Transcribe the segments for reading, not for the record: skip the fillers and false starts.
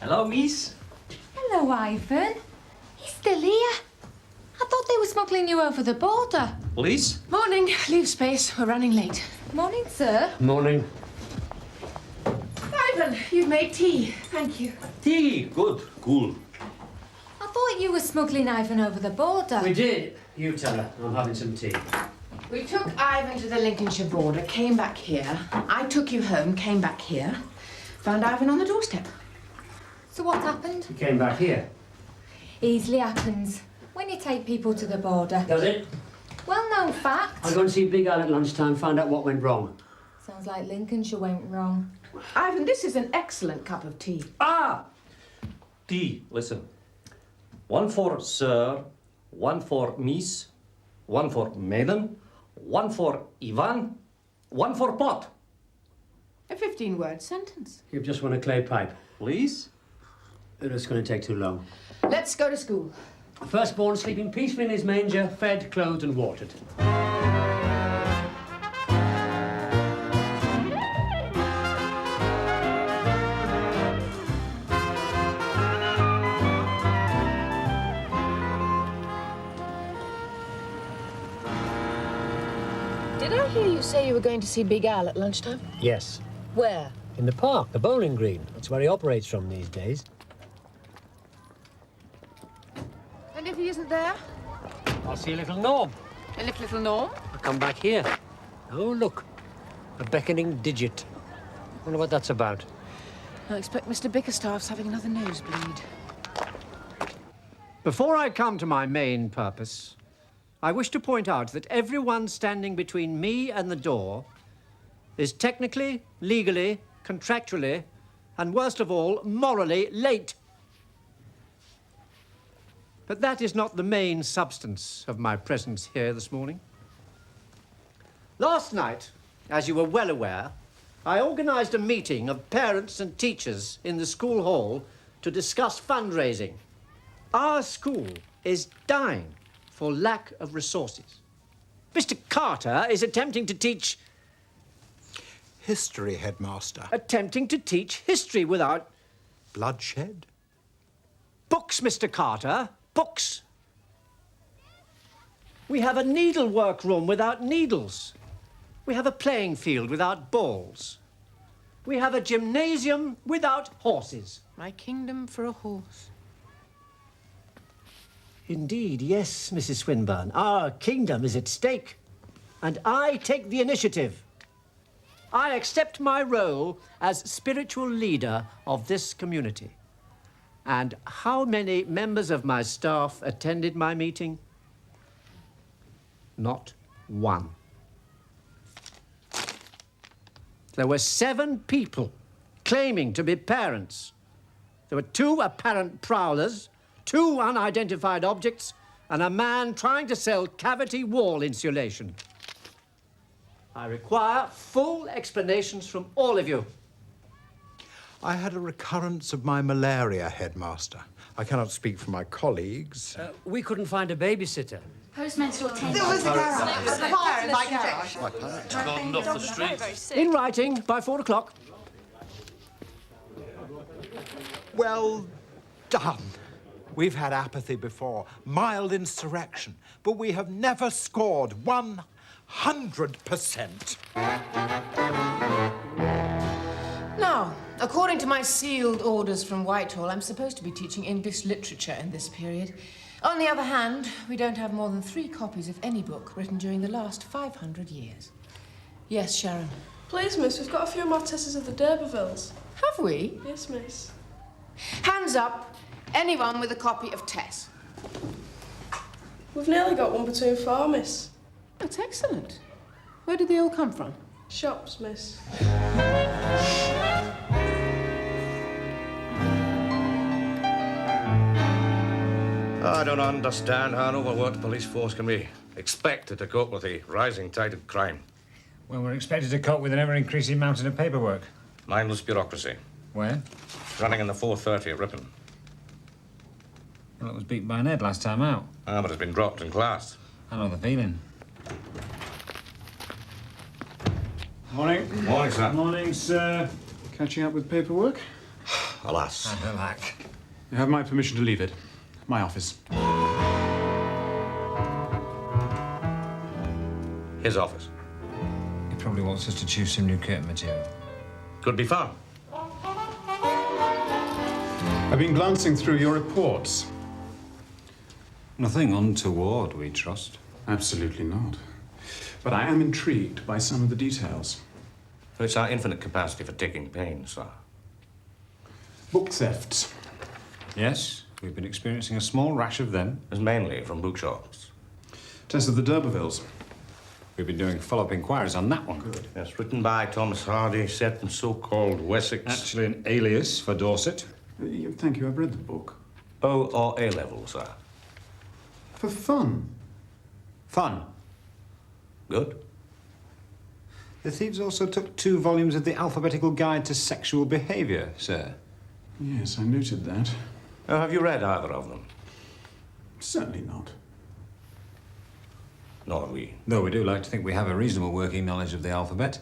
Hello, miss. Hello, Ivan. He's still here. I thought they were smuggling you over the border. Please? Morning. Leave space. We're running late. Morning, sir. Morning. Ivan, you've made tea. Thank you. Tea. Good. Cool. I thought you were smuggling Ivan over the border. We did. You tell her. I'm having some tea. We took Ivan to the Lincolnshire border, came back here. I took you home, came back here. Found Ivan on the doorstep. So what happened? You came back here. Easily happens when you take people to the border. Does it? Well-known fact. I'll go and see Big Al at lunchtime, find out what went wrong. Sounds like Lincolnshire went wrong. Ivan, this is an excellent cup of tea. Ah! Tea. Listen. One for sir, one for miss, one for madam, one for Yvonne, one for pot. A 15-word sentence. You've just won a clay pipe. Please? It's going to take too long. Let's go to school. Firstborn sleeping peacefully in his manger, fed, clothed and watered. Did I hear you say you were going to see Big Al at lunchtime? Yes. Where? In the park, the bowling green. That's where he operates from these days. And if he isn't there? I'll see a little Norm. And if little Norm? I'll come back here. Oh, look. A beckoning digit. Wonder what that's about. I expect Mr. Bickerstaff's having another nosebleed. Before I come to my main purpose, I wish to point out that everyone standing between me and the door is technically, legally, contractually, and worst of all, morally late. But that is not the main substance of my presence here this morning. Last night, as you were well aware, I organised a meeting of parents and teachers in the school hall to discuss fundraising. Our school is dying for lack of resources. Mr. Carter is attempting to teach... History, Headmaster. Attempting to teach history without... Bloodshed? Books, Mr. Carter. Books. We have a needlework room without needles. We have a playing field without balls. We have a gymnasium without horses. My kingdom for a horse. Indeed, yes, Mrs. Swinburne. Our kingdom is at stake. And I take the initiative. I accept my role as spiritual leader of this community. And how many members of my staff attended my meeting? Not one. There were 7 people claiming to be parents. There were 2 apparent prowlers, 2 unidentified objects, and a man trying to sell cavity wall insulation. I require full explanations from all of you. I had a recurrence of my malaria, Headmaster. I cannot speak for my colleagues. We couldn't find a babysitter. Postmenstrual tension. There was a garage. There was a fire in my garage. Gone off the street. In writing by 4 o'clock. Well done. We've had apathy before, mild insurrection, but we have never scored 100%. Now, according to my sealed orders from Whitehall, I'm supposed to be teaching English literature in this period. On the other hand, we don't have more than 3 copies of any book written during the last 500 years. Yes, Sharon? Please, miss, we've got a few more testers of the D'Urbervilles. Have we? Yes, miss. Hands up. Anyone with a copy of Tess? We've nearly got one between 4, miss. That's excellent. Where did they all come from? Shops, miss. I don't understand how an overworked police force can be expected to cope with the rising tide of crime. Well, we're expected to cope with an ever-increasing mountain of paperwork. Mindless bureaucracy. Where? Running in the 4:30 at Ripon. Well, it was beaten by Ned last time out. Ah, but it's been dropped in class. I know the feeling. Morning. Morning, sir. Morning, sir. Catching up with paperwork? alas. And alack. You have my permission to leave it. My office. His office. He probably wants us to choose some new curtain material. Could be fun. I've been glancing through your reports. Nothing untoward, we trust. Absolutely not. But I am intrigued by some of the details. It's our infinite capacity for taking pain, sir. Book thefts. Yes, we've been experiencing a small rash of them. It's mainly from bookshops. Test of the D'Urbervilles. We've been doing follow-up inquiries on that one. Good. Yes, written by Thomas Hardy, set in so-called Wessex. Actually an alias for Dorset. Thank you, I've read the book. O or A level, sir. For fun. Fun. Good. The thieves also took 2 volumes of the Alphabetical Guide to Sexual Behaviour, sir. Yes, I noted that. Have you read either of them? Certainly not. Nor have we. Though we do like to think we have a reasonable working knowledge of the alphabet.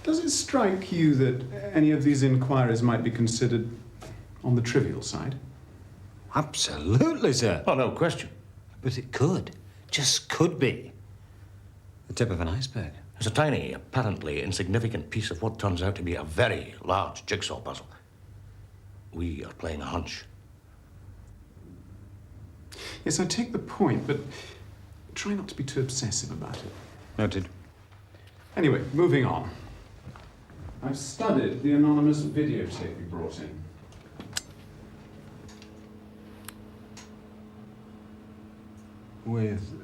Does it strike you that any of these inquiries might be considered on the trivial side? Absolutely, sir. Oh, no question. But it could. Just could be. The tip of an iceberg. It's a tiny, apparently insignificant piece of what turns out to be a very large jigsaw puzzle. We are playing a hunch. Yes, I take the point, but try not to be too obsessive about it. Noted. Anyway, moving on. I've studied the anonymous videotape you brought in. With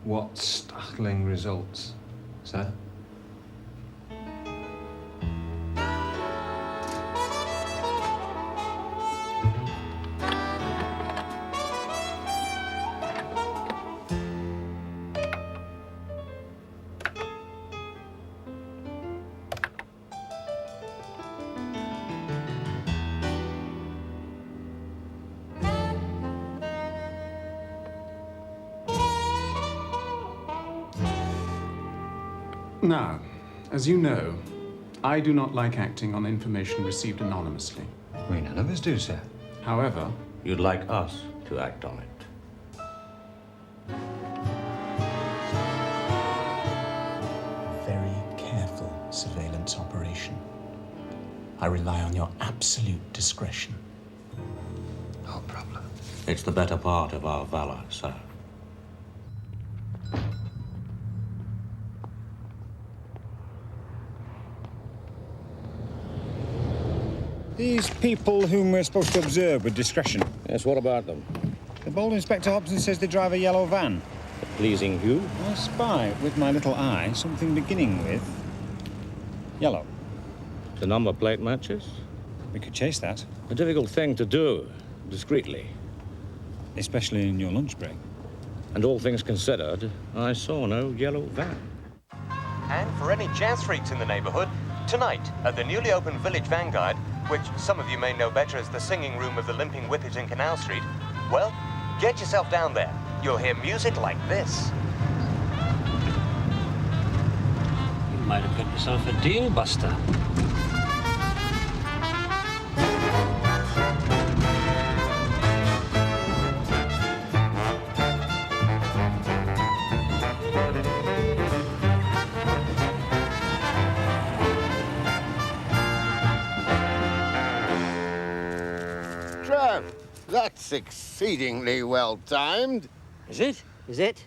what startling results, sir? Now, as you know, I do not like acting on information received anonymously. We none of us do, sir. However, You'd like us to act on it. Very careful surveillance operation. I rely on your absolute discretion. No problem. It's the better part of our valor, sir. These people whom we're supposed to observe with discretion. Yes, what about them? The bold Inspector Hobson says they drive a yellow van. A pleasing hue? I spy, with my little eye, something beginning with yellow. The number plate matches? We could chase that. A difficult thing to do, discreetly. Especially in your lunch break. And all things considered, I saw no yellow van. And for any jazz freaks in the neighborhood, tonight at the newly opened Village Vanguard, which some of you may know better as the singing room of the Limping Whippet in Canal Street, well, get yourself down there. You'll hear music like this. You might have got yourself a deal, Buster. That's exceedingly well timed. Is it? Is it?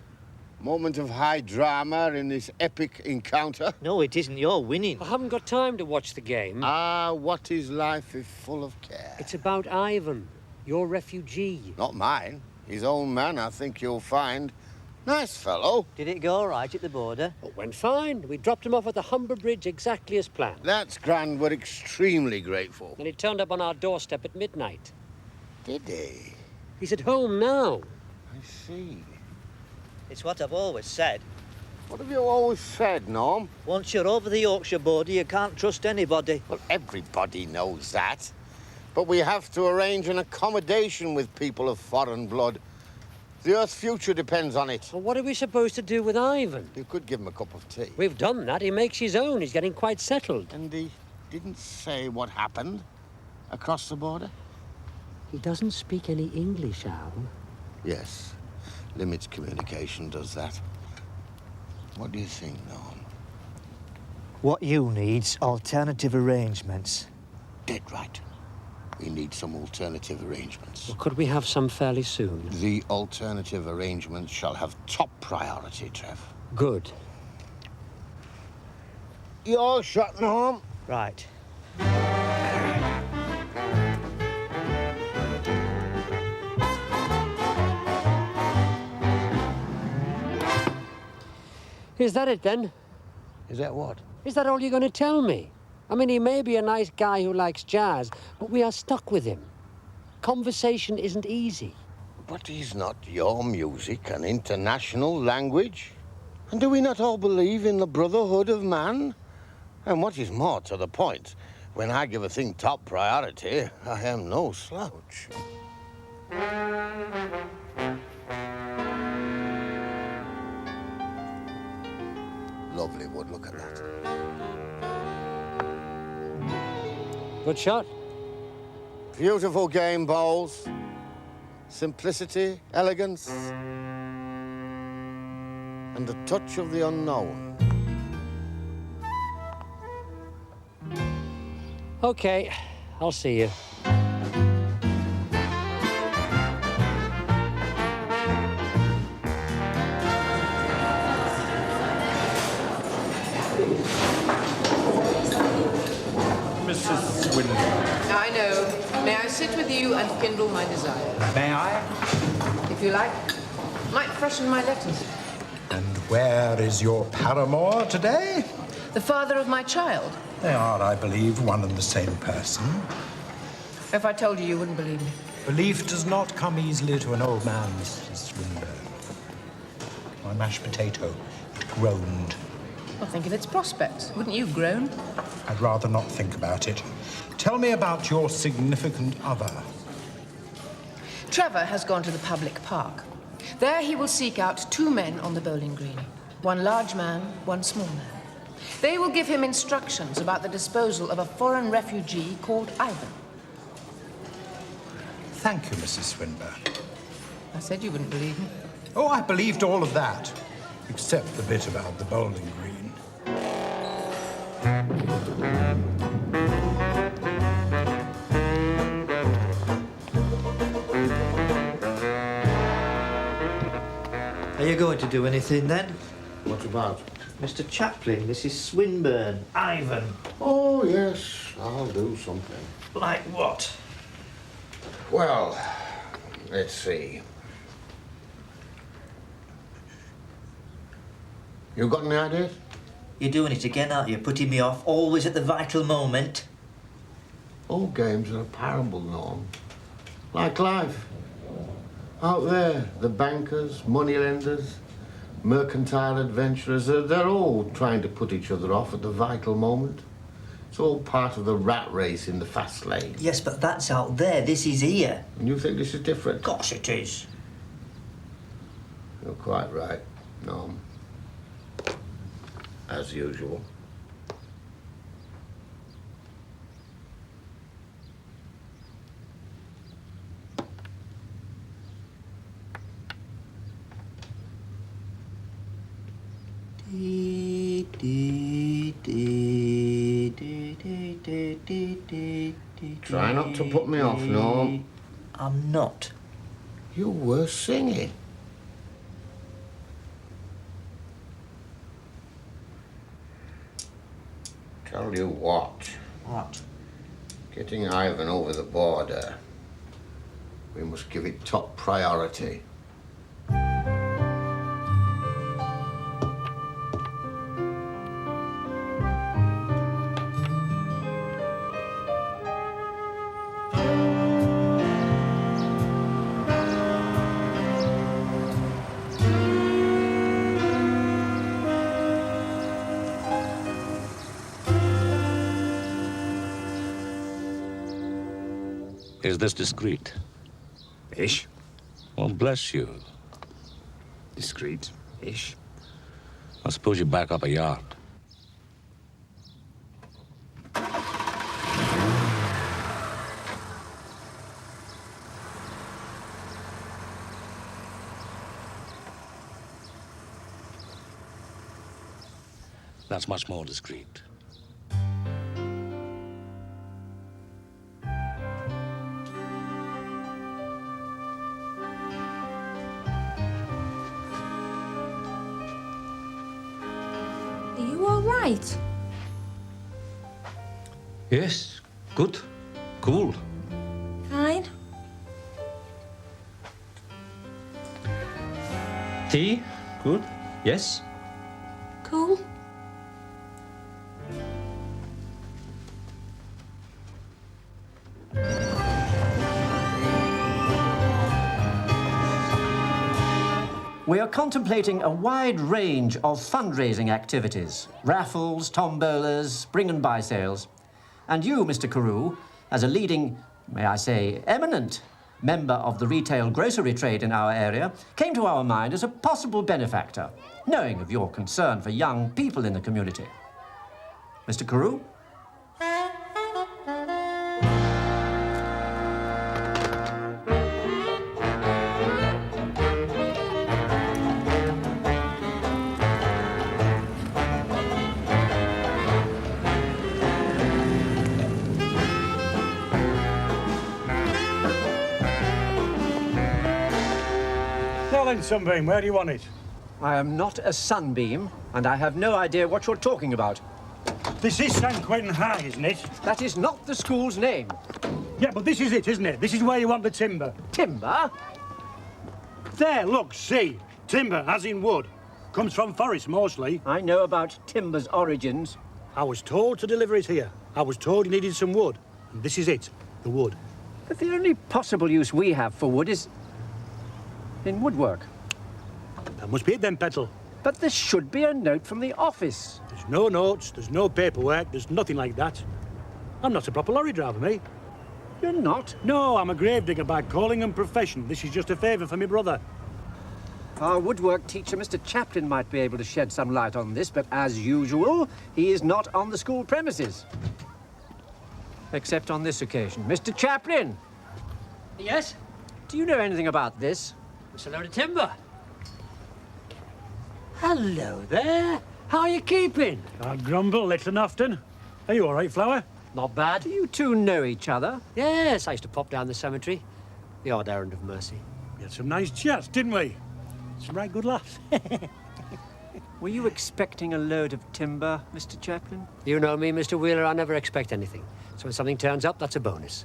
Moment of high drama in this epic encounter. No, it isn't. You're winning. I haven't got time to watch the game. Ah, what is life if full of care? It's about Ivan, your refugee. Not mine. His own man, I think you'll find. Nice fellow. Did it go all right at the border? It went fine. We dropped him off at the Humber Bridge exactly as planned. That's grand. We're extremely grateful. And he turned up on our doorstep at midnight. Did he? He's at home now. I see. It's what I've always said. What have you always said, Norm? Once you're over the Yorkshire border, you can't trust anybody. Well, everybody knows that. But we have to arrange an accommodation with people of foreign blood. The Earth's future depends on it. Well, what are we supposed to do with Ivan? You could give him a cup of tea. We've done that. He makes his own. He's getting quite settled. And he didn't say what happened across the border? He doesn't speak any English, Al. Yes. Limits communication does that. What do you think, Norm? What you need's alternative arrangements. Dead right. We need some alternative arrangements. Well, could we have some fairly soon? The alternative arrangements shall have top priority, Trev. Good. You're shut, Norm. Right. Is that it, then? Is that what? Is that all you're going to tell me? I mean, he may be a nice guy who likes jazz, but we are stuck with him. Conversation isn't easy. But is not your music an international language? And do we not all believe in the brotherhood of man? And what is more to the point, when I give a thing top priority, I am no slouch. Lovely wood, look at that. Good shot. Beautiful game, Bowles. Simplicity, elegance, and a touch of the unknown. Okay, I'll see you. Mrs. Swindon. I know. May I sit with you and kindle my desire? May I? If you like. Might freshen my letters. And where is your paramour today? The father of my child. They are, I believe, one and the same person. If I told you, you wouldn't believe me. Belief does not come easily to an old man, Mrs. Swinburne. My mashed potato, it groaned. Well, think of its prospects. Wouldn't you groan? I'd rather not think about it. Tell me about your significant other. Trevor has gone to the public park. There he will seek out two men on the bowling green. One large man, one small man. They will give him instructions about the disposal of a foreign refugee called Ivan. Thank you, Mrs. Swinburne. I said you wouldn't believe me. Oh, I believed all of that, except the bit about the bowling green. Are you going to do anything then? What about? Mr. Chaplin, Mrs. Swinburne, Ivan. Oh, yes, I'll do something. Like what? Well, let's see. You got any ideas? You're doing it again, aren't you? Putting me off, always at the vital moment. All games are a parable, Norm. Like life. Out there, the bankers, moneylenders, mercantile adventurers, they're all trying to put each other off at the vital moment. It's all part of the rat race in the fast lane. Yes, but that's out there. This is here. And you think this is different? Of course it is. You're quite right, Norm. As usual. Try not to put me off, Norm. I'm not. You were singing. Tell you what. What? Getting Ivan over the border. We must give it top priority. Is this discreet? Ish. Well, bless you. Discreet-ish. I suppose you back up a yard. That's much more discreet. Are you all right? Yes, good, cool. Fine. Tea, good, yes. Cool. We are contemplating a wide range of fundraising activities. Raffles, tombolas, bring and buy sales. And you, Mr. Carew, as a leading, may I say, eminent member of the retail grocery trade in our area, came to our mind as a possible benefactor, knowing of your concern for young people in the community. Mr. Carew? Sunbeam, where do you want it? I am not a sunbeam, and I have no idea what you're talking about. This is San Quentin High, isn't it? That is not the school's name. Yeah, but this is it, isn't it? This is where you want the timber. Timber? There, look, see. Timber, as in wood. Comes from forests, mostly. I know about timber's origins. I was told to deliver it here. I was told you needed some wood. And this is it, the wood. But the only possible use we have for wood is in woodwork. That must be it then, Petal. But there should be a note from the office. There's no notes, there's no paperwork, there's nothing like that. I'm not a proper lorry driver, me. You're not? No, I'm a gravedigger by calling and profession. This is just a favour for my brother. Our woodwork teacher, Mr. Chaplin, might be able to shed some light on this, but as usual, he is not on the school premises. Except on this occasion. Mr. Chaplin! Yes? Do you know anything about this? It's a load of timber. Hello there. How are you keeping? Can't grumble, little and often. Are you all right, Flower? Not bad. Do you two know each other? Yes, I used to pop down the cemetery. The odd errand of mercy. We had some nice chats, didn't we? Some right good laughs. Were you expecting a load of timber, Mr. Chaplin? You know me, Mr. Wheeler, I never expect anything. So when something turns up, that's a bonus.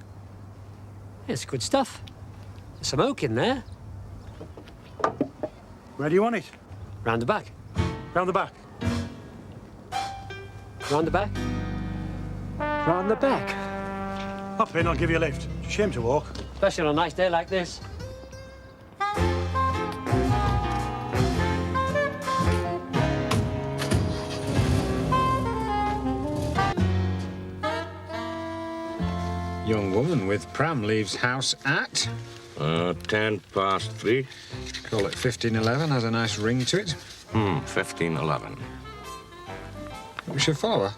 It's good stuff. There's some oak in there. Where do you want it? Round the back. Round the back. Round the back. Round the back. Hop in, I'll give you a lift. It's a shame to walk. Especially on a nice day like this. Young woman with pram leaves house at 3:10. Call it 15:11, has a nice ring to it. 15:11. We should follow her.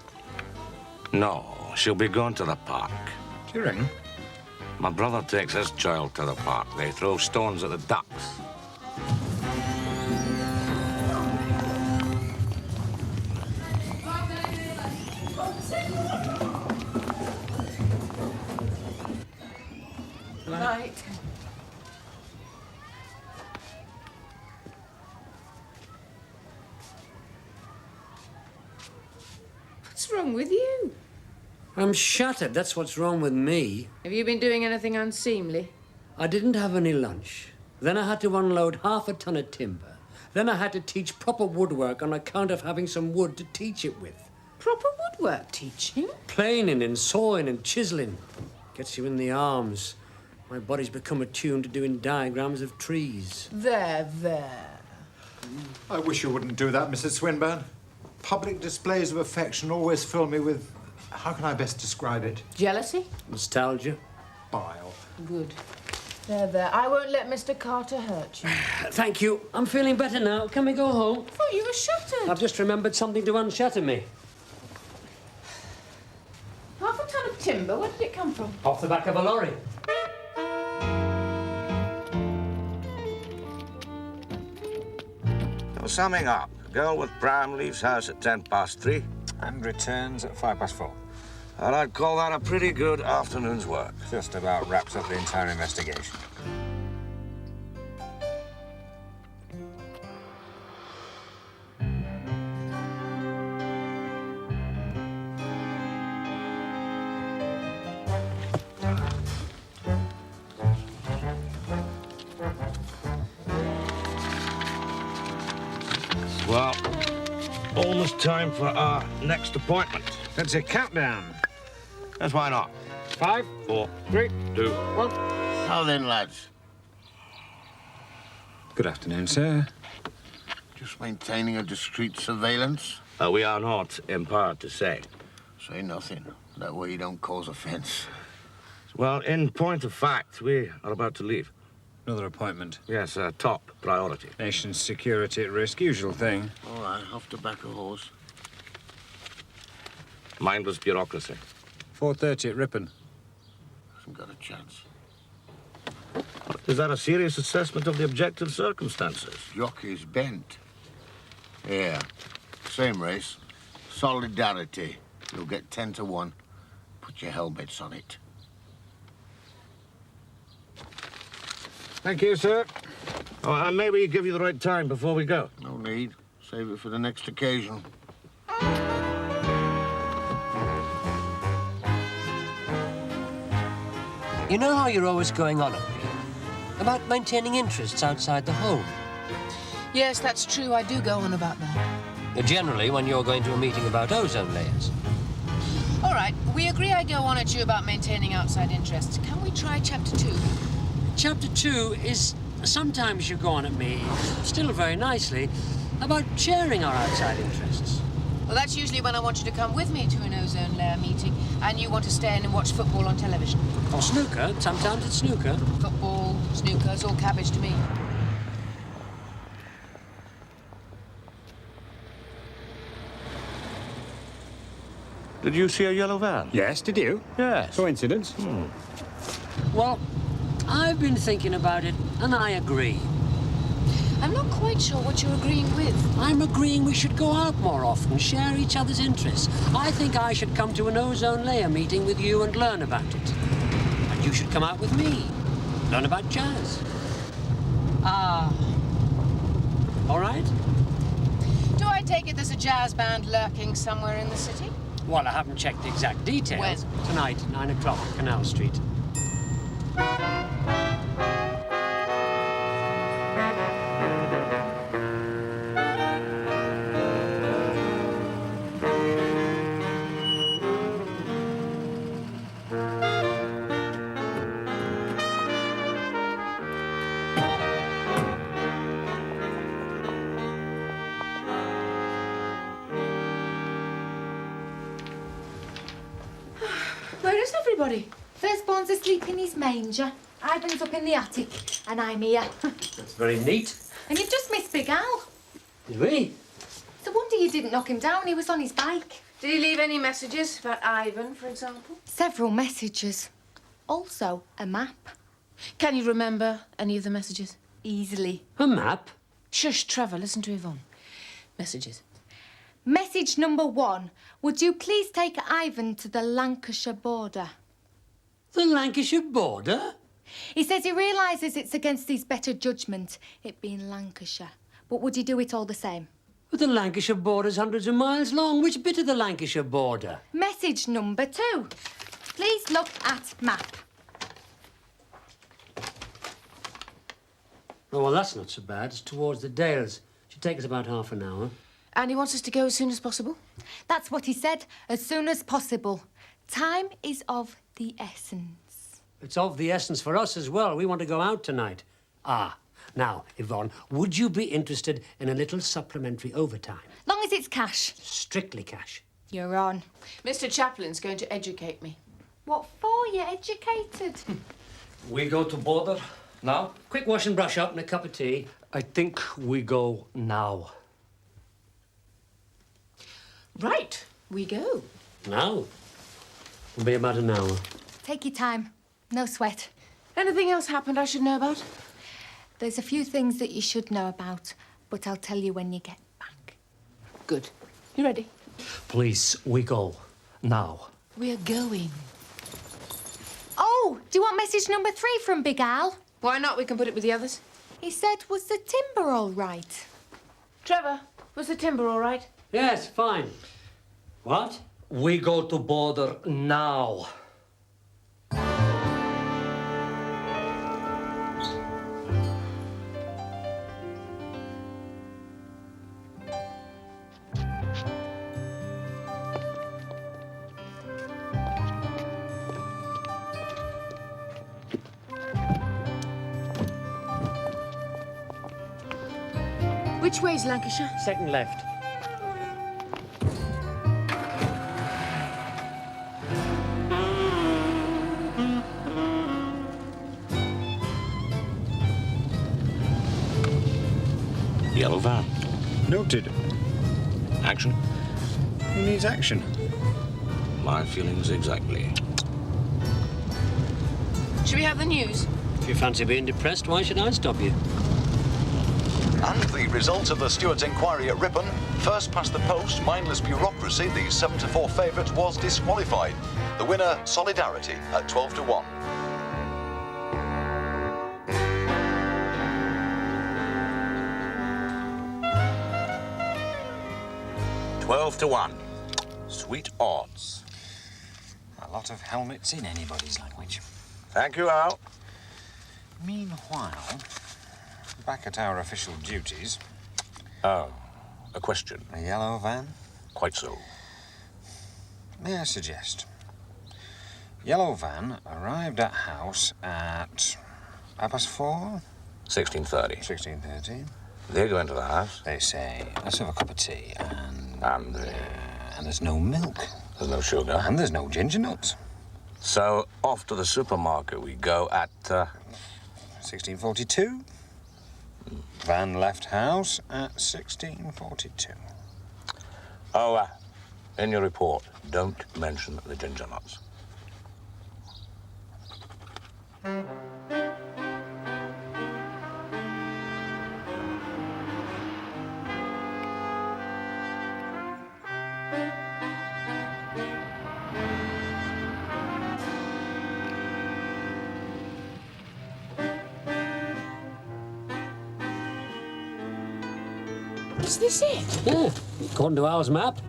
No, she'll be going to the park. Do you reckon? My brother takes his child to the park. They throw stones at the ducks. Night. What's wrong with you? I'm shattered, that's what's wrong with me. Have you been doing anything unseemly? I didn't have any lunch. Then I had to unload half a ton of timber. Then I had to teach proper woodwork on account of having some wood to teach it with. Proper woodwork teaching? Planing and sawing and chiseling. Gets you in the arms. My body's become attuned to doing diagrams of trees. There. I wish you wouldn't do that, Mrs. Swinburne. Public displays of affection always fill me with... How can I best describe it? Jealousy? Nostalgia. Bile. Good. There. I won't let Mr. Carter hurt you. Thank you. I'm feeling better now. Can we go home? I thought you were shattered. I've just remembered something to unshatter me. Half a ton of timber? Where did it come from? Off the back of a lorry. To sum up, girl with pram leaves house at 3:10. And returns at 4:05. And I'd call that a pretty good afternoon's work. Just about wraps up the entire investigation. Well, almost time for our next appointment. That's a countdown. That's why not. 5, 4, 3, 2, 1. Now then, lads. Good afternoon, sir. Just maintaining a discreet surveillance. We are not empowered to say. Say nothing. That way you don't cause offence. Well, in point of fact, we are about to leave. Another appointment. Yes, top priority. Nation's security at risk, usual thing. All right, off to back a horse. Mindless bureaucracy. 4:30 at Ripon. Hasn't got a chance. Is that a serious assessment of the objective circumstances? Jockey's bent. Yeah, same race. Solidarity. You'll get 10 to 1. Put your helmets on it. Thank you, sir. Oh, and maybe give you the right time before we go. No need. Save it for the next occasion. You know how you're always going on at me? About maintaining interests outside the home. Yes, that's true. I do go on about that. Generally, when you're going to a meeting about ozone layers. All right, we agree I go on at you about maintaining outside interests. Can we try Chapter 2? Chapter 2 is sometimes you go on at me, still very nicely, about sharing our outside interests. Well, that's usually when I want you to come with me to an ozone layer meeting and you want to stay in and watch football on television. Or snooker. Sometimes it's snooker. Football, snooker, it's all cabbage to me. Did you see a yellow van? Yes, did you? Yes. Coincidence? Well, I've been thinking about it, and I agree. I'm not quite sure what you're agreeing with. I'm agreeing we should go out more often, share each other's interests. I think I should come to an ozone layer meeting with you and learn about it. And you should come out with me, learn about jazz. Ah. All right? Do I take it there's a jazz band lurking somewhere in the city? Well, I haven't checked the exact details. When? Tonight, 9 o'clock, Canal Street. Where is everybody? Firstborn's asleep in his manger. Ivan's up in the attic, and I'm here. That's very neat. And you've just missed Big Al. Did we? It's a wonder you didn't knock him down. He was on his bike. Did he leave any messages about Ivan, for example? Several messages. Also, a map. Can you remember any of the messages? Easily. A map? Shush, Trevor, listen to Yvonne. Messages. Message number 1. Would you please take Ivan to the Lancashire border? The Lancashire border? He says he realises it's against his better judgment, it being Lancashire. But would you do it all the same? But the Lancashire border's hundreds of miles long. Which bit of the Lancashire border? Message number 2. Please look at map. Oh, well, that's not so bad. It's towards the Dales. Should take us about half an hour. And he wants us to go as soon as possible? That's what he said, as soon as possible. Time is of the essence. It's of the essence for us as well. We want to go out tonight. Ah, now, Yvonne, would you be interested in a little supplementary overtime? Long as it's cash. Strictly cash. You're on. Mr. Chaplin's going to educate me. What for? You're educated. We go to border now? Quick wash and brush up and a cup of tea. I think we go now. Right, we go. Now? It'll be about an hour. Take your time. No sweat. Anything else happened I should know about? There's a few things that you should know about, but I'll tell you when you get back. Good. You ready? Please, we go. Now. We're going. Oh, do you want message number 3 from Big Al? Why not? We can put it with the others. He said, was the timber all right? Trevor, was the timber all right? Yes, fine. What? We go to border now. Which way's Lancashire? Second left. Yellow van. Noted. Action. Who needs action? My feelings exactly. Should we have the news? If you fancy being depressed, why should I stop you? And the result of the steward's inquiry at Ripon, first past the post, mindless bureaucracy, the 7-4 favourite was disqualified. The winner, Solidarity, at 12-1. To 1. Sweet odds. A lot of helmets in anybody's language. Thank you, Al. Meanwhile, back at our official duties. Oh, a question. A yellow van? Quite so. May I suggest? Yellow van arrived at house at 4:30? 16:30. 16:30. They go into the house. They say, let's have a cup of tea, and there's no milk. There's no sugar. And there's no ginger nuts. So off to the supermarket we go at 16:42. Van left house at 16:42. Oh, in your report, don't mention the ginger nuts. Is this it? Yeah, according to our map.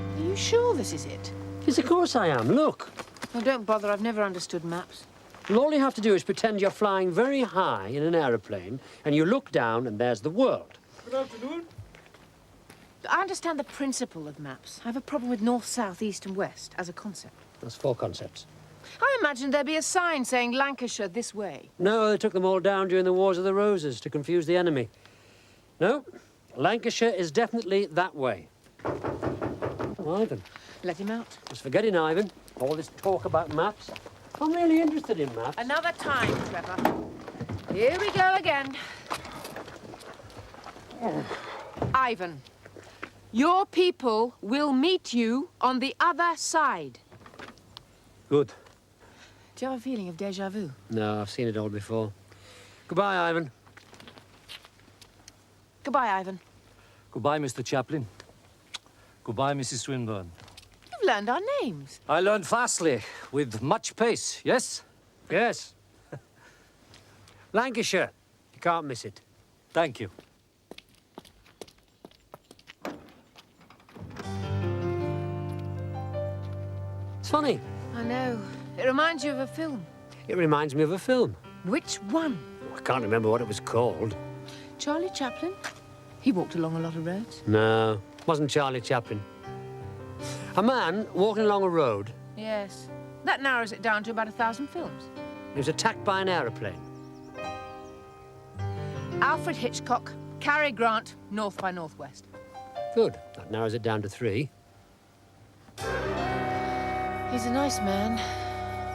Are you sure this is it? Yes, of course I am. Look. Oh, don't bother. I've never understood maps. Well, all you have to do is pretend you're flying very high in an aeroplane, and you look down, and there's the world. Good afternoon. I understand the principle of maps. I have a problem with north, south, east and west as a concept. That's 4 concepts. I imagined there'd be a sign saying Lancashire this way. No, they took them all down during the Wars of the Roses to confuse the enemy. No, Lancashire is definitely that way. Oh, Ivan. Let him out. Just forgetting, Ivan. All this talk about maps. I'm really interested in maps. Another time, Trevor. Here we go again. Ivan, your people will meet you on the other side. Good. Do you have a feeling of déjà vu? No, I've seen it all before. Goodbye, Ivan. Goodbye, Ivan. Goodbye, Mr. Chaplin. Goodbye, Mrs. Swinburne. You've learned our names. I learned fastly, with much pace, yes? Yes. Lancashire. You can't miss it. Thank you. It's funny. I know. It reminds you of a film. It reminds me of a film. Which one? I can't remember what it was called. Charlie Chaplin? He walked along a lot of roads. No, wasn't Charlie Chaplin. A man walking along a road. Yes. That narrows it down to about 1,000 films. He was attacked by an aeroplane. Alfred Hitchcock, Cary Grant, North by Northwest. Good. That narrows it down to 3. He's a nice man,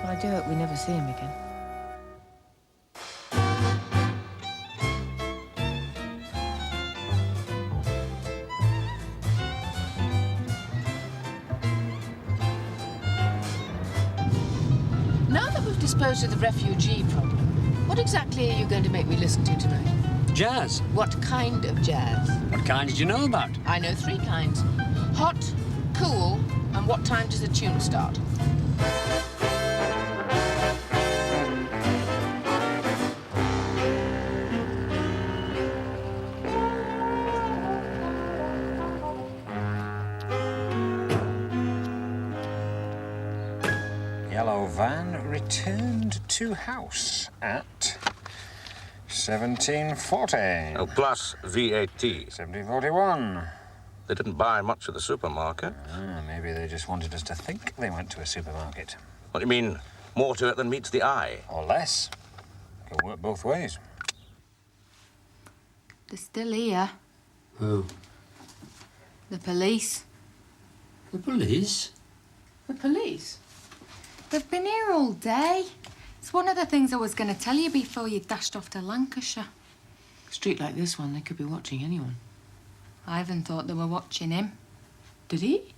but I do hope we never see him again. disposed of the refugee problem, what exactly are you going to make me listen to tonight? Jazz. What kind of jazz? What kind did you know about? I know 3 kinds. Hot, cool, and what time does the tune start? Yellow van returned to house at 1740. Oh, plus VAT. 1741. They didn't buy much at the supermarket. Maybe they just wanted us to think they went to a supermarket. What do you mean? More to it than meets the eye? Or less. Could work both ways. They're still here. Who? The police. The police? The police? They've been here all day. It's one of the things I was going to tell you before you dashed off to Lancashire. A street like this one, they could be watching anyone. Ivan thought they were watching him. Did he?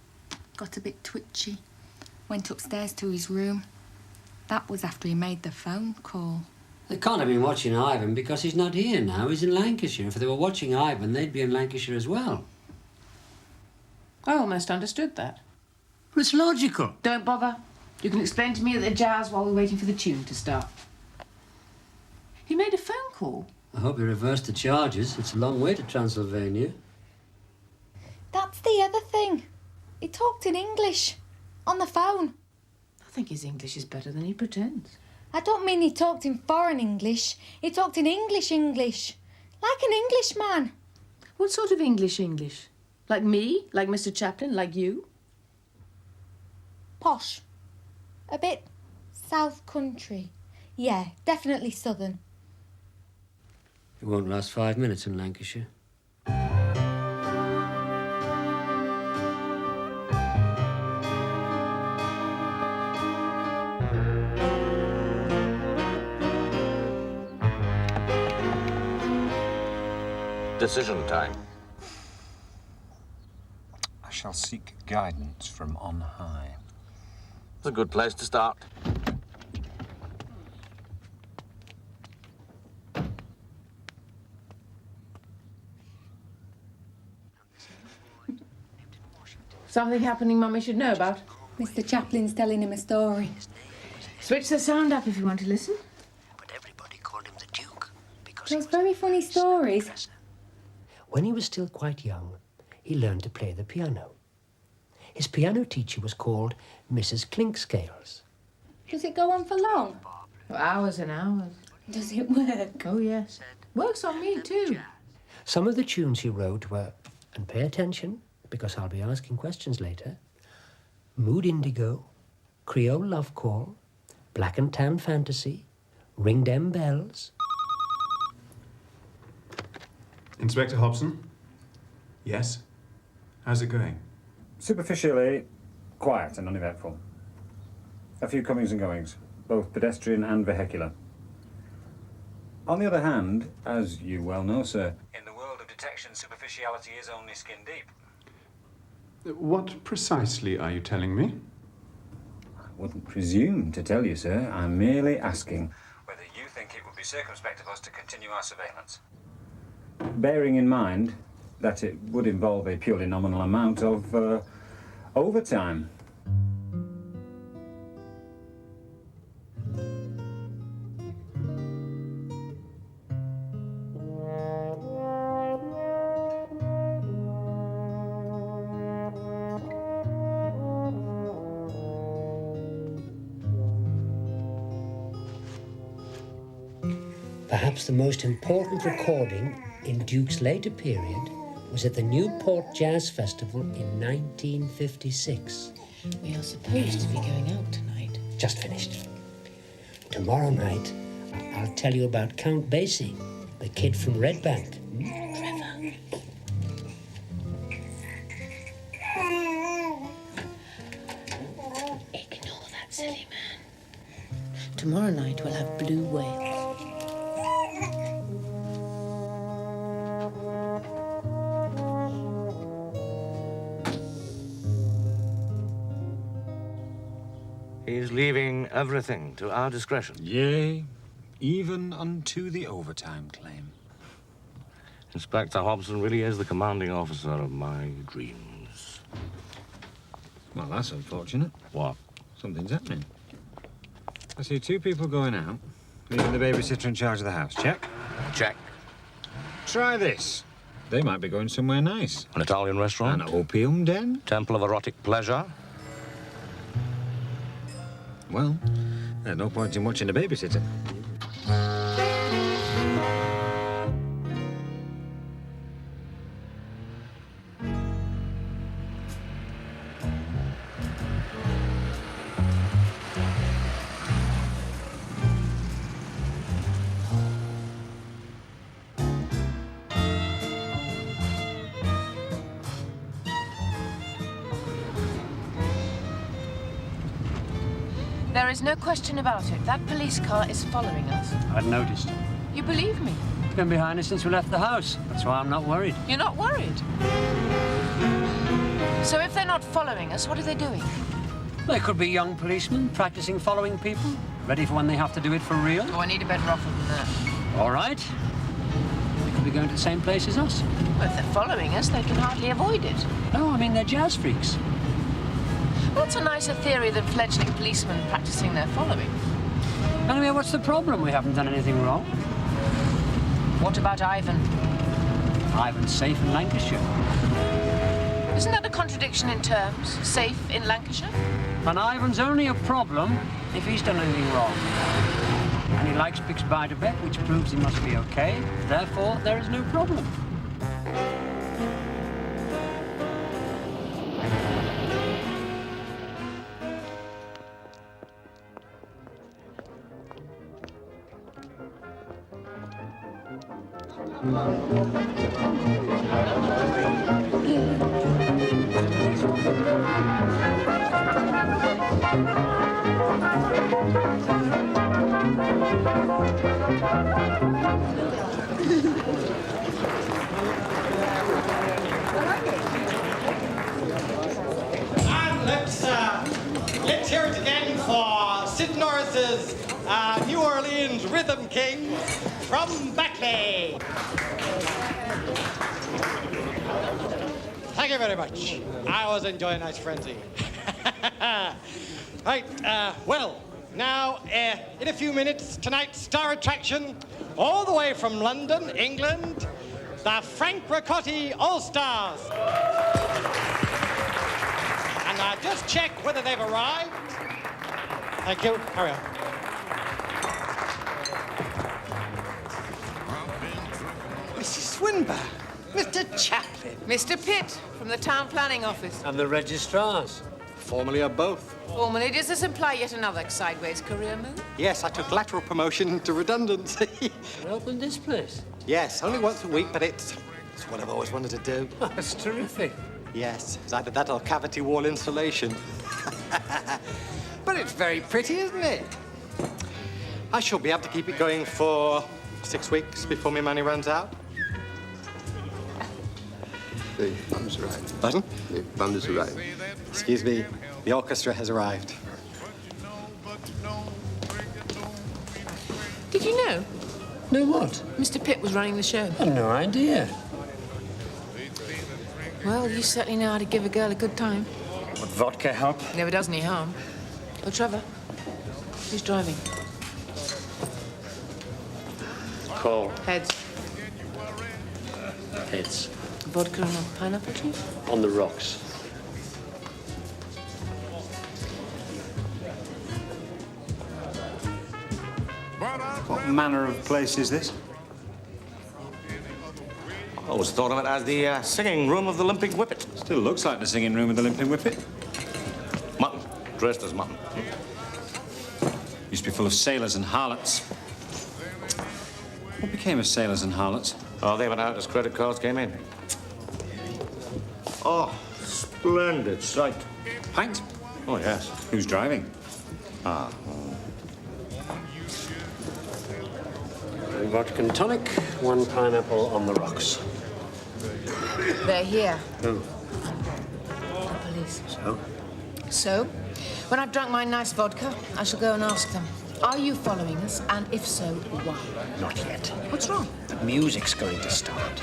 Got a bit twitchy. Went upstairs to his room. That was after he made the phone call. They can't have been watching Ivan because he's not here now. He's in Lancashire. If they were watching Ivan, they'd be in Lancashire as well. I almost understood that. But it's logical. Don't bother. You can explain to me at the jazz while we're waiting for the tune to start. He made a phone call. I hope he reversed the charges. It's a long way to Transylvania. That's the other thing. He talked in English. On the phone. I think his English is better than he pretends. I don't mean he talked in foreign English. He talked in English. Like an Englishman. What sort of English? Like me? Like Mr. Chaplin? Like you? Posh. A bit South Country. Yeah, definitely Southern. It won't last 5 minutes in Lancashire. Decision time. I shall seek guidance from on high. It's a good place to start. Something happening Mummy should know about? Mr. Chaplin's telling him a story. Switch the sound up if you want to listen. But everybody called him the Duke because Those very funny stories. When he was still quite young, he learned to play the piano. His piano teacher was called Mrs. Clinkscales. Does it go on for long? For hours and hours. Does it work? Oh, yes. Works on me, too. Some of the tunes he wrote were, and pay attention, because I'll be asking questions later, Mood Indigo, Creole Love Call, Black and Tan Fantasy, Ring Dem Bells. Inspector Hobson? Yes? How's it going? Superficially, quiet and uneventful. A few comings and goings, both pedestrian and vehicular. On the other hand, as you well know, sir, in the world of detection, superficiality is only skin deep. What precisely are you telling me? I wouldn't presume to tell you, sir. I'm merely asking whether you think it would be circumspect of us to continue our surveillance. Bearing in mind that it would involve a purely nominal amount of overtime. Perhaps the most important recording in Duke's later period was at the Newport Jazz Festival in 1956. We are supposed to be going out tonight. Just finished. Tomorrow night, I'll tell you about Count Basie, the kid from Red Bank. Trevor. Ignore that silly man. Tomorrow night we'll have blue whales. He's leaving everything to our discretion. Yea, even unto the overtime claim. Inspector Hobson really is the commanding officer of my dreams. Well, that's unfortunate. What? Something's happening. I see 2 people going out, leaving the babysitter in charge of the house. Check? Check. Try this. They might be going somewhere nice. An Italian restaurant? An opium den? Temple of erotic pleasure? Well, there's no point in watching the babysitter. There is no question about it. That police car is following us. I'd noticed. You believe me? It's been behind us since we left the house. That's why I'm not worried. You're not worried? So if they're not following us, what are they doing? They could be young policemen practicing following people, ready for when they have to do it for real. Oh, I need a better offer than that. All right. They could be going to the same place as us. Well, if they're following us, they can hardly avoid it. No, I mean, they're jazz freaks. That's a nicer theory than fledgling policemen practicing their following. Anyway, what's the problem? We haven't done anything wrong. What about Ivan? Ivan's safe in Lancashire. Isn't that a contradiction in terms? Safe in Lancashire? And Ivan's only a problem if he's done anything wrong. And he likes Bix Beiderbecke, which proves he must be okay. Therefore, there is no problem. And let's hear it again for Sid Norris's New Orleans Rhythm King from Backley. Thank you very much. I was enjoying Nice Frenzy. Right, well, now, in a few minutes, tonight's star attraction, all the way from London, England, the Frank Ricotti All-Stars. And now just check whether they've arrived. Thank you. Hurry up. Mrs. Swinburne, Mr. Chaplin. Mr. Pitt, from the Town Planning Office. And the registrars. Formerly of both. Formally, does this imply yet another sideways career move? Yes, I took lateral promotion to redundancy. You opened this place? Yes, only once a week, but it's what I've always wanted to do. That's terrific. Yes, it's either that or cavity wall insulation. But it's very pretty, isn't it? I shall be able to keep it going for 6 weeks before my money runs out. The band's arrived. Pardon? The band has arrived. Excuse me, the orchestra has arrived. Did you know? No what? Mr. Pitt was running the show. I had no idea. Well, you certainly know how to give a girl a good time. Would vodka help? Never does any harm. Oh, Trevor, who's driving? Call. Heads. Heads. Vodka and a pineapple juice? On the rocks. What manner of place is this? I always thought of it as the singing room of the Limping Whippet. Still looks like the singing room of the Limping Whippet. Mutton. Dressed as mutton. Used to be full of sailors and harlots. What became of sailors and harlots? Oh, they went out as credit cards came in. Oh, splendid sight. Pint? Oh, yes. Who's driving? Ah. Vodka and tonic, 1 pineapple on the rocks. They're here. Who? The police. So? So, when I've drunk my nice vodka, I shall go and ask them, are you following us? And if so, why? Not yet. What's wrong? The music's going to start.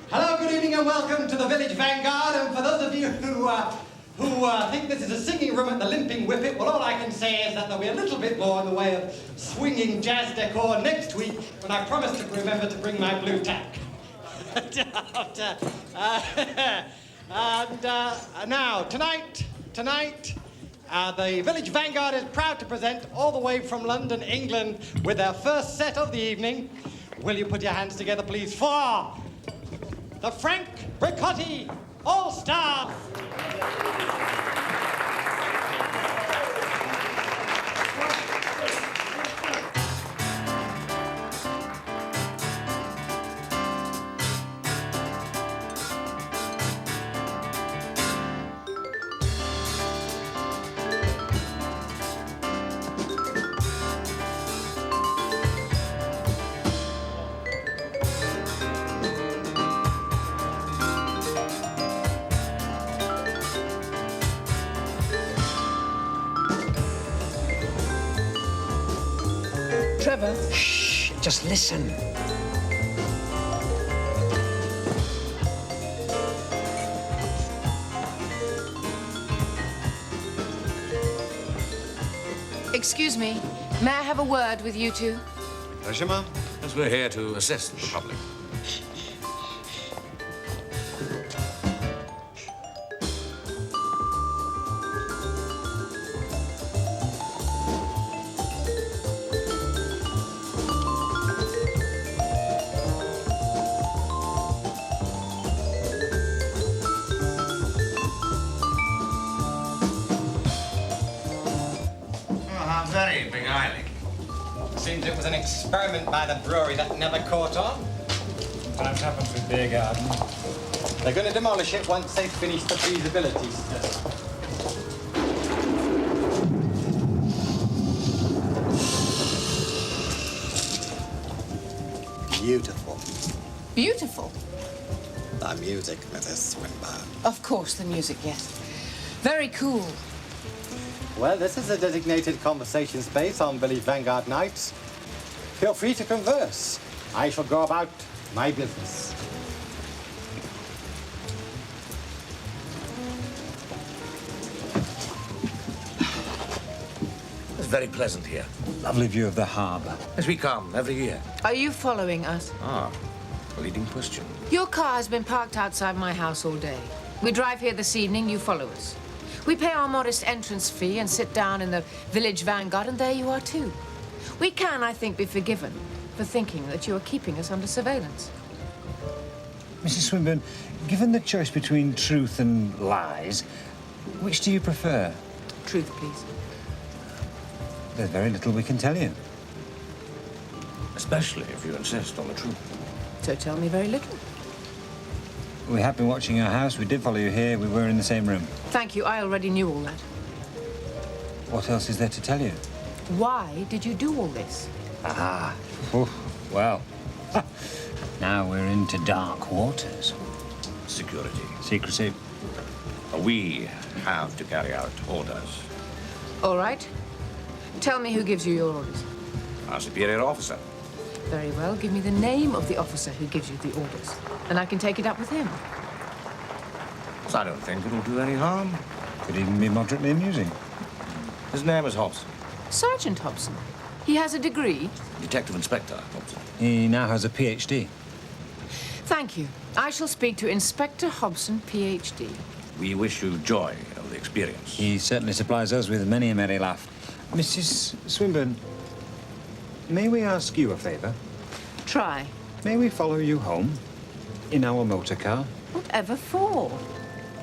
Hello, good evening, and welcome to the Village Vanguard. And for those of you who think this is a singing room at the Limping Whippet, well, all I can say is that there'll be a little bit more in the way of swinging jazz decor next week when I promise to remember to bring my blue tack. Now, tonight, the Village Vanguard is proud to present, all the way from London, England, with their first set of the evening. Will you put your hands together, please, for the Frank Ricotti All-Star. Trevor? Shh, just listen. Excuse me, may I have a word with you two? Pleasure, ma'am. As we're here to assess the public. Very beguiling. Seems it was an experiment by the brewery that never caught on. Sometimes happens with beer garden. They're going to demolish it once they've finished the feasibility study. Beautiful. Beautiful. The music, Mrs. Swinburne. Of course, the music, yes. Very cool. Well, this is a designated conversation space on Village Vanguard nights. Feel free to converse. I shall go about my business. It's very pleasant here. Lovely view of the harbour. As we come every year. Are you following us? Ah, a leading question. Your car has been parked outside my house all day. We drive here this evening, you follow us. We pay our modest entrance fee and sit down in the Village Vanguard, and there you are too. We can, I think, be forgiven for thinking that you are keeping us under surveillance. Mrs. Swinburne, given the choice between truth and lies, which do you prefer? Truth, please. There's very little we can tell you. Especially if you insist on the truth. So tell me very little. We have been watching your house. We did follow you here. We were in the same room. Thank you. I already knew all that. What else is there to tell you? Why did you do all this? Ah, well. Now we're into dark waters. Security. Secrecy. We have to carry out orders. All right. Tell me who gives you your orders. Our superior officer. Very well. Give me the name of the officer who gives you the orders, and I can take it up with him. I don't think it'll do any harm. Could even be moderately amusing. His name is Hobson. Sergeant Hobson. He has a degree? Detective Inspector Hobson. He now has a PhD. Thank you. I shall speak to Inspector Hobson, PhD. We wish you joy of the experience. He certainly supplies us with many a merry laugh. Mrs. Swinburne, may we ask you a favour? Try. May we follow you home in our motor car? Whatever for?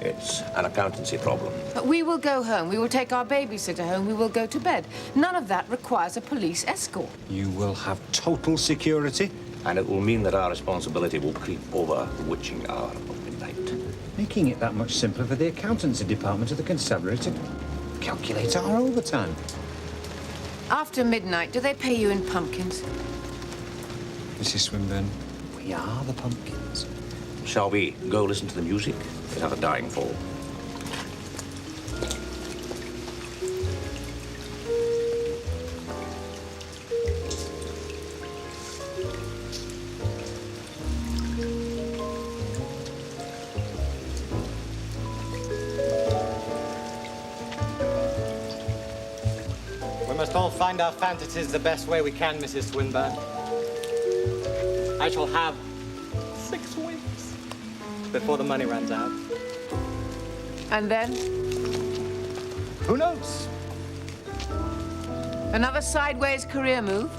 It's an accountancy problem. We will go home. We will take our babysitter home. We will go to bed. None of that requires a police escort. You will have total security? And it will mean that our responsibility will creep over the witching hour of midnight. Making it that much simpler for the accountancy department of the constabulary to calculate our overtime. After midnight, do they pay you in pumpkins? Mrs. Swinburne, We are the pumpkins. Shall we go listen to the music? It had a dying fall. We must all find our fantasies the best way we can, Mrs. Swinburne. I shall have 6 weeks before the money runs out. And then? Who knows? Another sideways career move?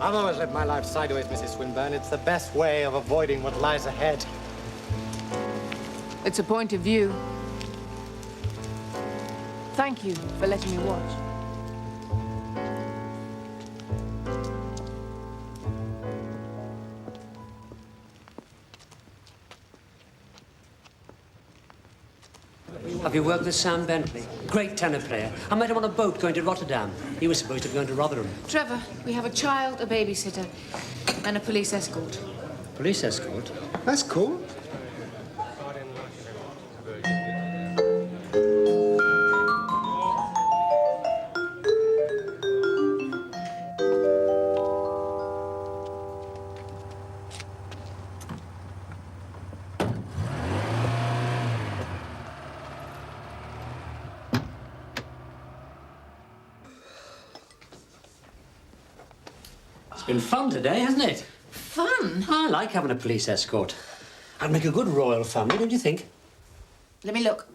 I've always lived my life sideways, Mrs. Swinburne. It's the best way of avoiding what lies ahead. It's a point of view. Thank you for letting me watch. Have you worked with Sam Bentley? Great tenor player. I met him on a boat going to Rotterdam. He was supposed to be going to Rotherham. Trevor, we have a child, a babysitter, and a police escort. Police escort? That's cool. It's been fun today, hasn't it? Fun? I like having a police escort. I'd make a good royal family, don't you think? Let me look.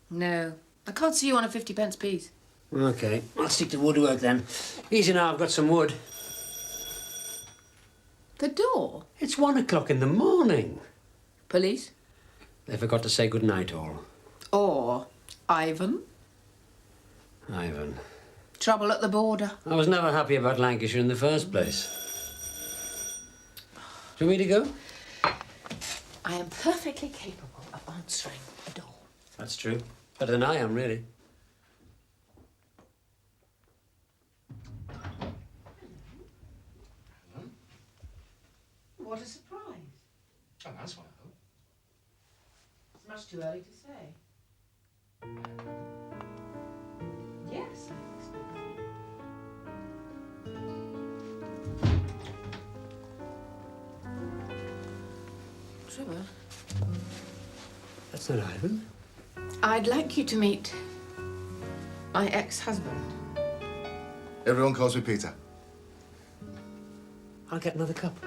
No, I can't see you on a 50p piece. OK, I'll stick to woodwork then. Easy now, I've got some wood. The door? It's 1 o'clock in the morning. Police? They forgot to say good night, all. Or Ivan? Ivan. Trouble at the border. I was never happy about Lancashire in the first place. Do you want me to go? I am perfectly capable of answering a door. That's true. Better than I am, really. What a surprise. Oh, that's one, I hope. It's much too early to say. Yes. Trevor, That's not Ivan. I'd like you to meet my ex-husband. Everyone calls me Peter. I'll get another cup.